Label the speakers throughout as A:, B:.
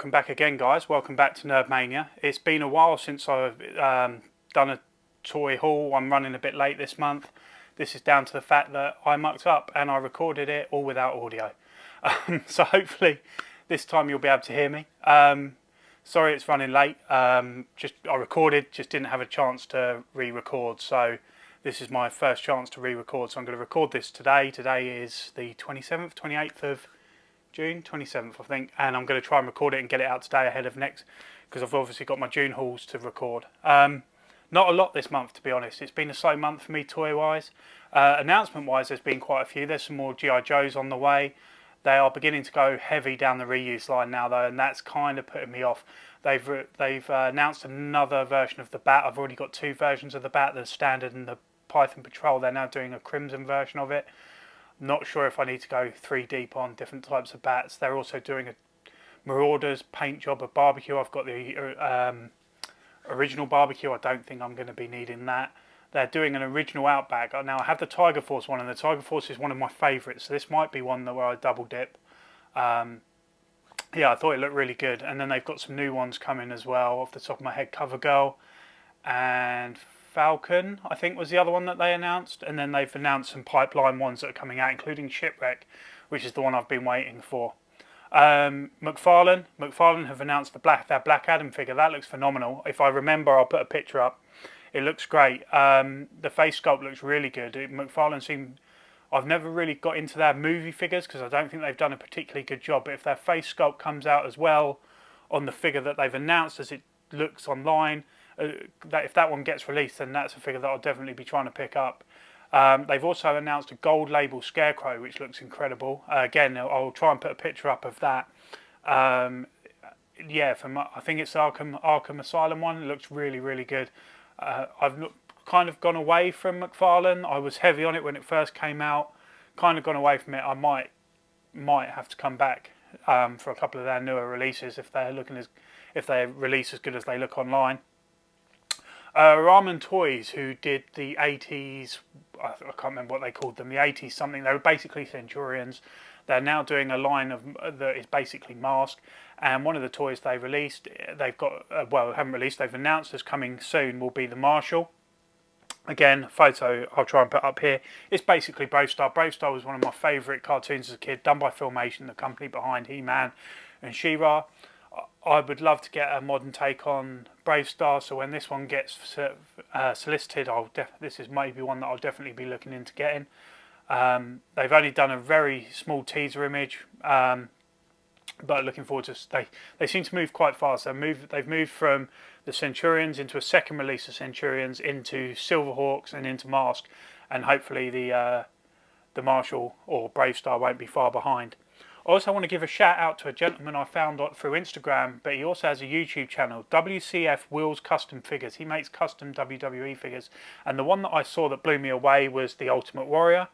A: welcome back again, guys. Welcome back to Nerd Mania. It's been a while since I've done a toy haul. I'm running a bit late this month. This is down to the fact that I mucked up and I recorded it all without audio. So hopefully this time you'll be able to hear me. Sorry it's running late. I recorded, just didn't have a chance to re-record. So this is my first chance to re-record. So I'm going to record this today. Today is the 27th, 28th of June, 27th I think, and I'm going to try and record it and get it out today ahead of next, because I've obviously got my June hauls to record. Not a lot this month, to be honest. It's been a slow month for me toy wise. Announcement wise, there's been quite a few. There's some more G.I. Joes on the way. They are beginning to go heavy down the reuse line now though, and that's kind of putting me off. They've announced another version of the Bat. I've already got two versions of the Bat, the standard and the Python Patrol. They're now doing a crimson version of it. Not sure if I need to go 3 deep on different types of bats. They're also doing a Marauders paint job of barbecue. I've got the original barbecue. I don't think I'm going to be needing that. They're doing an original Outback. Now I have the Tiger Force one, and the Tiger Force is one of my favourites. So this might be one where I double dip. Yeah, I thought it looked really good. And then they've got some new ones coming as well. Off the top of my head, Covergirl and Falcon, I think, was the other one that they announced, and then they've announced some pipeline ones that are coming out, including Shipwreck, which is the one I've been waiting for. McFarlane have announced their Black Adam figure. That looks phenomenal. If I remember, I'll put a picture up. It looks great. The face sculpt looks really good. I've never really got into their movie figures because I don't think they've done a particularly good job, but if their face sculpt comes out as well on the figure that they've announced as it looks online, if that one gets released, then that's a figure that I'll definitely be trying to pick up. They've also announced a gold label Scarecrow, which looks incredible. Again, I'll try and put a picture up of that. Yeah, I think it's the Arkham Asylum one. It looks really, really good. I've kind of gone away from McFarlane. I was heavy on it when it first came out. Kind of gone away from it. I might have to come back for a couple of their newer releases if they release as good as they look online. Ramen Toys, who did the 80s, I can't remember what they called them, the 80s something, they were basically Centurions. They're now doing a line that is basically masked, and one of the toys they released, they've announced as coming soon, will be the Marshal. Again, photo I'll try and put up here. It's basically Bravestar. Bravestar was one of my favourite cartoons as a kid, done by Filmation, the company behind He-Man and She-Ra. I would love to get a modern take on Bravestar, so when this one gets solicited, this is maybe one that I'll definitely be looking into getting. They've only done a very small teaser image, but looking forward to. They seem to move quite fast. They've moved from the Centurions into a second release of Centurions, into Silverhawks, and into Mask, and hopefully the Marshal or Bravestar won't be far behind. I also want to give a shout out to a gentleman I found through Instagram, but he also has a YouTube channel, WCF Wills Custom Figures. He makes custom WWE figures, and the one that I saw that blew me away was the Ultimate Warrior.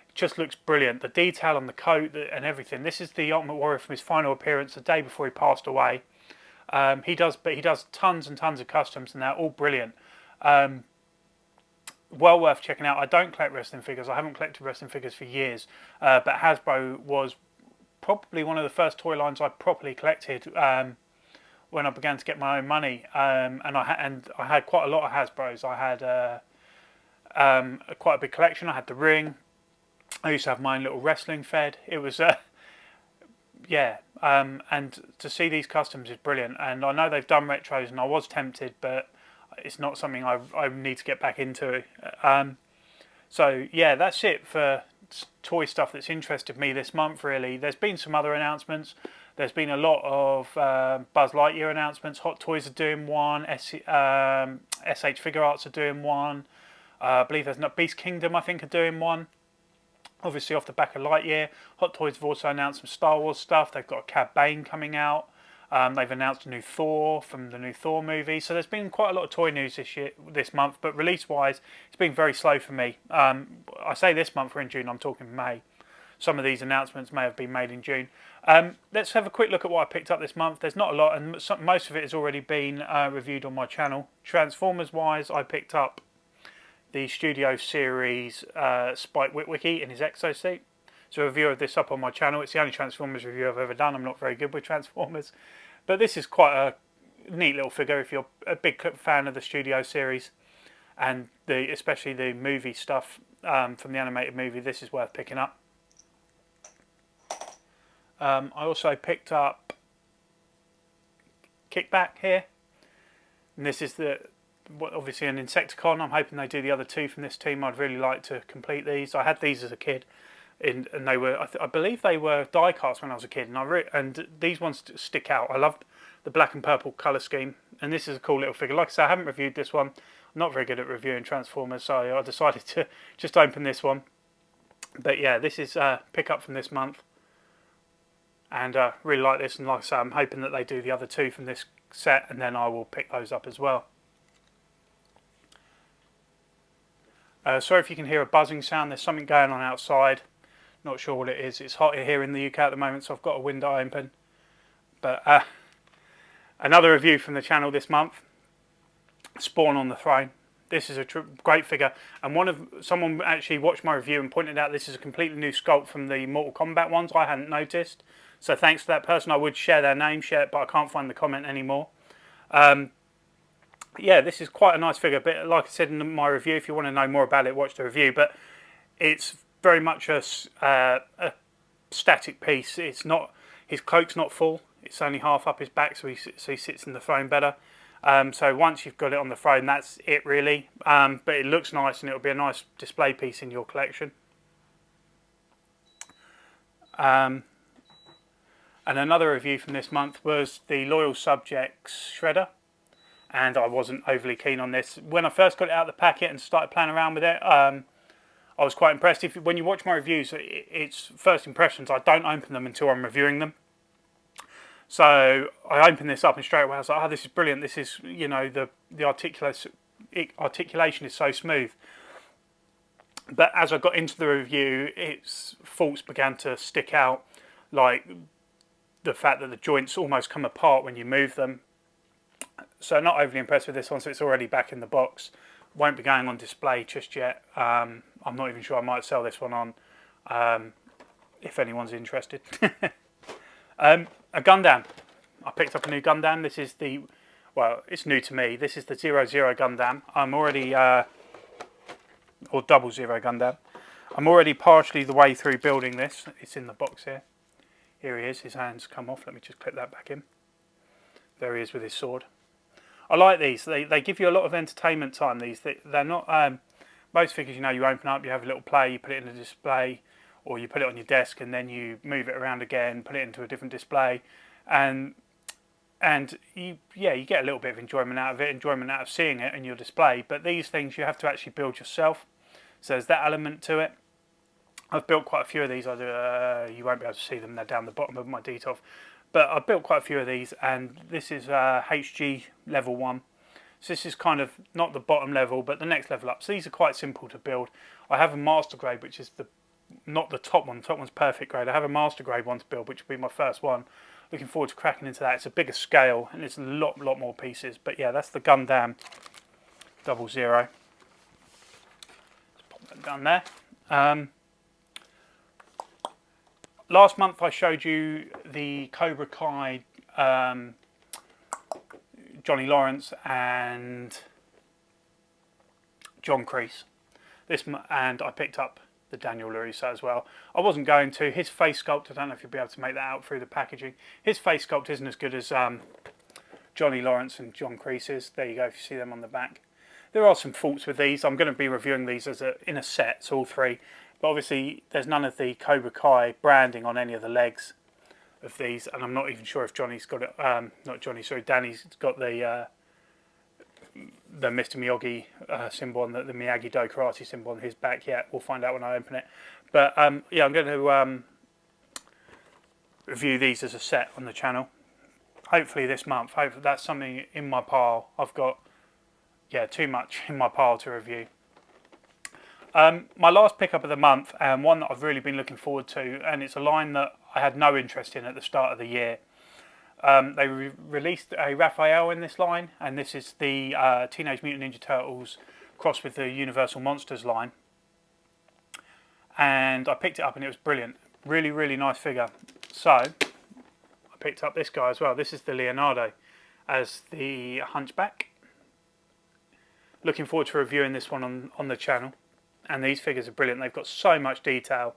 A: It just looks brilliant. The detail on the coat and everything. This is the Ultimate Warrior from his final appearance the day before he passed away. He does tons and tons of customs, and they're all brilliant. Well worth checking out. I don't collect wrestling figures. I haven't collected wrestling figures for years, but Hasbro was probably one of the first toy lines I properly collected when I began to get my own money, and I had quite a lot of Hasbros. I had quite a big collection. I had the Ring. I used to have my own little wrestling fed. It was and to see these customs is brilliant. And I know they've done retros, and I was tempted, but it's not something I need to get back into. So yeah, that's it for toy stuff that's interested me this month, really. There's been some other announcements. There's been a lot of Buzz Lightyear announcements. Hot Toys are doing one. SH Figure Arts are doing one. I believe there's Beast Kingdom, I think, are doing one. Obviously off the back of Lightyear. Hot Toys have also announced some Star Wars stuff. They've got a Cad Bane coming out. They've announced a new Thor from the new Thor movie. So there's been quite a lot of toy news this month, but release-wise, it's been very slow for me. I say this month, we're in June, I'm talking May. Some of these announcements may have been made in June. Let's have a quick look at what I picked up this month. There's not a lot, and most of it has already been reviewed on my channel. Transformers-wise, I picked up the Studio Series Spike Witwicky in his exosuit. So a review of this up on my channel. It's the only Transformers review I've ever done. I'm not very good with Transformers. But this is quite a neat little figure if you're a big fan of the Studio series and especially the movie stuff from the animated movie. This is worth picking up. I also picked up Kickback here, and this is obviously an Insecticon. I'm hoping they do the other two from this team. I'd really like to complete these. I had these as a kid, and they were I believe they were die cuts when I was a kid, and these ones stick out. I loved the black and purple colour scheme, and this is a cool little figure. Like I said, I haven't reviewed this one. I'm not very good at reviewing Transformers, so I decided to just open this one. But yeah, this is a pick-up from this month, and really like this. And like I say, I'm hoping that they do the other two from this set, and then I will pick those up as well. Sorry if you can hear a buzzing sound. There's something going on outside. Not sure what it is. It's hot here in the UK at the moment, so I've got a window open. But another review from the channel this month, Spawn on the Throne. This is a great figure, and someone actually watched my review and pointed out this is a completely new sculpt from the Mortal Kombat ones. I hadn't noticed, so thanks to that person. I would share their name, but I can't find the comment anymore. Yeah, this is quite a nice figure, but like I said in my review, if you want to know more about it, watch the review. But it's very much a static piece. It's not, his cloak's not full. It's only half up his back, so he sits in the throne better. So once you've got it on the throne, that's it really. But it looks nice, and it'll be a nice display piece in your collection. And another review from this month was the Loyal Subjects Shredder. And I wasn't overly keen on this. When I first got it out of the packet and started playing around with it, I was quite impressed. When you watch my reviews, it's first impressions. I don't open them until I'm reviewing them. So I opened this up and straight away I was like, oh, this is brilliant. This is, you know, the articulation is so smooth. But as I got into the review, its faults began to stick out, like the fact that the joints almost come apart when you move them. So not overly impressed with this one, so it's already back in the box. Won't be going on display just yet. I'm not even sure. I might sell this one on if anyone's interested. A Gundam. I picked up a new Gundam. This is it's new to me. This is the 00 Gundam. I'm already, or 00 Gundam. I'm already partially the way through building this. It's in the box here. Here he is. His hands come off. Let me just clip that back in. There he is with his sword. I like these. They give you a lot of entertainment time. They're not most figures. You know, you open up, you have a little play, you put it in a display, or you put it on your desk and then you move it around again, put it into a different display, and you get a little bit of enjoyment out of it, enjoyment out of seeing it in your display. But these things you have to actually build yourself. So there's that element to it. I've built quite a few of these. You won't be able to see them. They're down the bottom of my detail. But I've built quite a few of these, and this is HG level 1. So this is kind of not the bottom level, but the next level up. So these are quite simple to build. I have a master grade, which is not the top one. The top one's perfect grade. I have a master grade one to build, which will be my first one. Looking forward to cracking into that. It's a bigger scale, and it's a lot more pieces. But yeah, that's the Gundam 00. Let's pop that down there. Last month I showed you the Cobra Kai, Johnny Lawrence and John Kreese. And I picked up the Daniel LaRusso as well. I wasn't going to. His face sculpt, I don't know if you'll be able to make that out through the packaging. His face sculpt isn't as good as Johnny Lawrence and John Kreese's. There you go, if you see them on the back. There are some faults with these. I'm going to be reviewing these in a set, so all three. But obviously, there's none of the Cobra Kai branding on any of the legs of these, and I'm not even sure if Johnny's got it. Danny's got the Mr. Miyagi symbol on the Miyagi-Do karate symbol on his back. Yeah, we'll find out when I open it. But yeah, I'm going to review these as a set on the channel. Hopefully this month. Hopefully that's something in my pile. I've got too much in my pile to review. My last pickup of the month, and one that I've really been looking forward to, and it's a line that I had no interest in at the start of the year. They released a Raphael in this line, and this is the Teenage Mutant Ninja Turtles crossed with the Universal Monsters line. And I picked it up and it was brilliant. Really, really nice figure. So, I picked up this guy as well. This is the Leonardo as the Hunchback. Looking forward to reviewing this one on the channel. And these figures are brilliant. They've got so much detail.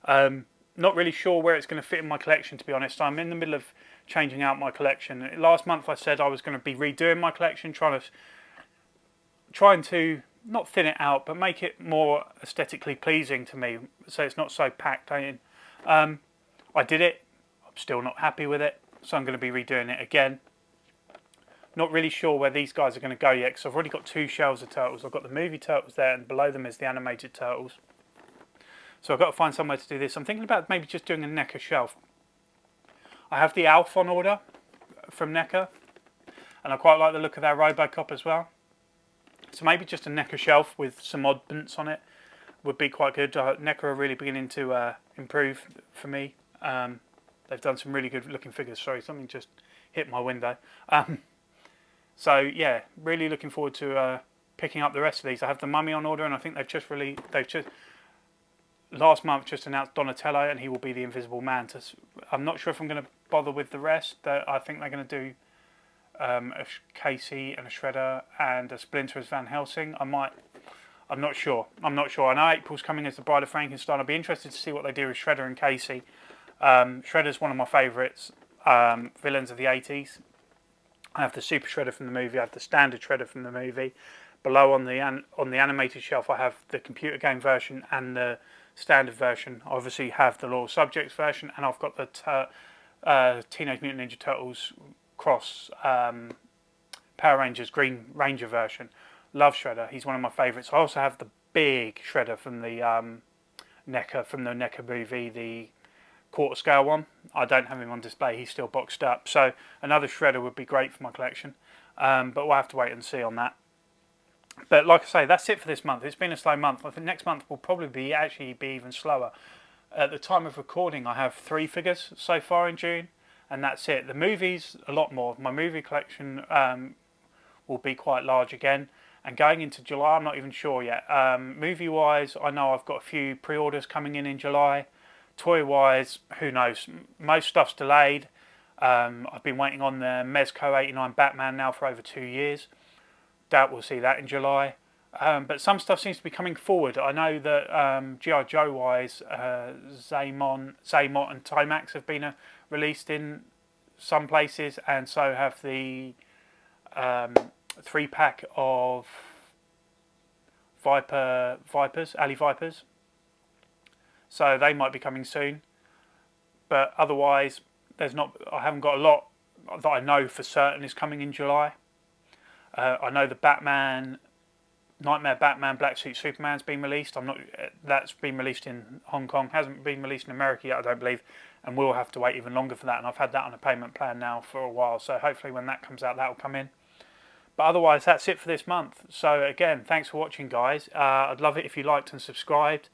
A: Not really sure where it's going to fit in my collection, to be honest. I'm in the middle of changing out my collection. Last month I said I was going to be redoing my collection, trying to not thin it out, but make it more aesthetically pleasing to me, so it's not so packed in. I did it. I'm still not happy with it, so I'm going to be redoing it again. Not really sure where these guys are going to go yet, because I've already got 2 shelves of turtles. I've got the movie turtles there, and below them is the animated turtles. So I've got to find somewhere to do this. I'm thinking about maybe just doing a NECA shelf. I have the Alf on order from NECA, and I quite like the look of their Robocop as well. So maybe just a NECA shelf with some oddments on it would be quite good. NECA are really beginning to improve for me. They've done some really good looking figures. Sorry, something just hit my window. So yeah, really looking forward to picking up the rest of these. I have the Mummy on order, and I think last month just announced Donatello, and he will be the Invisible Man. I'm not sure if I'm going to bother with the rest. I think they're going to do a Casey and a Shredder and a Splinter as Van Helsing. I'm not sure. I know April's coming as the Bride of Frankenstein. I'll be interested to see what they do with Shredder and Casey. Shredder's one of my favourites villains of the 80s. I have the Super Shredder from the movie. I have the standard Shredder from the movie. Below on the animated shelf, I have the computer game version and the standard version. I obviously have the Loyal Subjects version, and I've got the Teenage Mutant Ninja Turtles Cross Power Rangers Green Ranger version. Love Shredder. He's one of my favourites. I also have the big Shredder from the NECA movie, the quarter scale one. I don't have him on display. He's still boxed up. So another Shredder would be great for my collection. But we'll have to wait and see on that. But like I say, that's it for this month. It's been a slow month. I think next month will probably be even slower. At the time of recording, I have 3 figures so far in June, and that's it. The movies, a lot more. My movie collection will be quite large again. And going into July, I'm not even sure yet. Movie-wise, I know I've got a few pre-orders coming in July. Toy-wise, who knows? Most stuff's delayed. I've been waiting on the Mezco 89 Batman now for over 2 years. Doubt we'll see that in July. But some stuff seems to be coming forward. I know that G.I. Joe-wise, Zaymot and Timax have been released in some places, and so have the 3-pack of Alley Vipers. So they might be coming soon. But otherwise, I haven't got a lot that I know for certain is coming in July. I know the Nightmare Batman Black Suit Superman's been released. That's been released in Hong Kong. Hasn't been released in America yet, I don't believe, and we'll have to wait even longer for that. And I've had that on a payment plan now for a while, so hopefully when that comes out, that will come in. But otherwise, that's it for this month. So again, thanks for watching, guys. I'd love it if you liked and subscribed.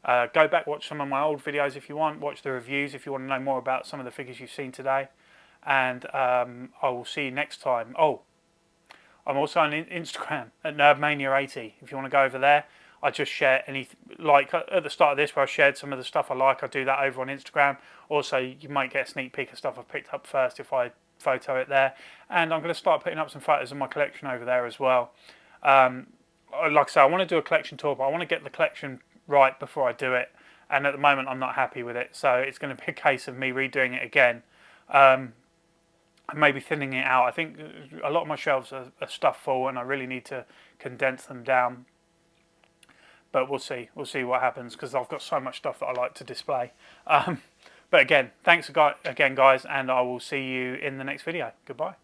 A: Go back, watch some of my old videos if you want. Watch the reviews if you want to know more about some of the figures you've seen today. And I will see you next time. Oh, I'm also on Instagram at NerdMania80. If you want to go over there, I just share like at the start of this where I shared some of the stuff I like. I do that over on Instagram. Also, you might get a sneak peek of stuff I've picked up first if I photo it there. And I'm going to start putting up some photos of my collection over there as well. Like I say, I want to do a collection tour, but I want to get the collection right before I do it. And at the moment, I'm not happy with it. So it's going to be a case of me redoing it again. And maybe thinning it out. I think a lot of my shelves are stuffed full, and I really need to condense them down. But we'll see. We'll see what happens, because I've got so much stuff that I like to display. But again, thanks again, guys, and I will see you in the next video. Goodbye.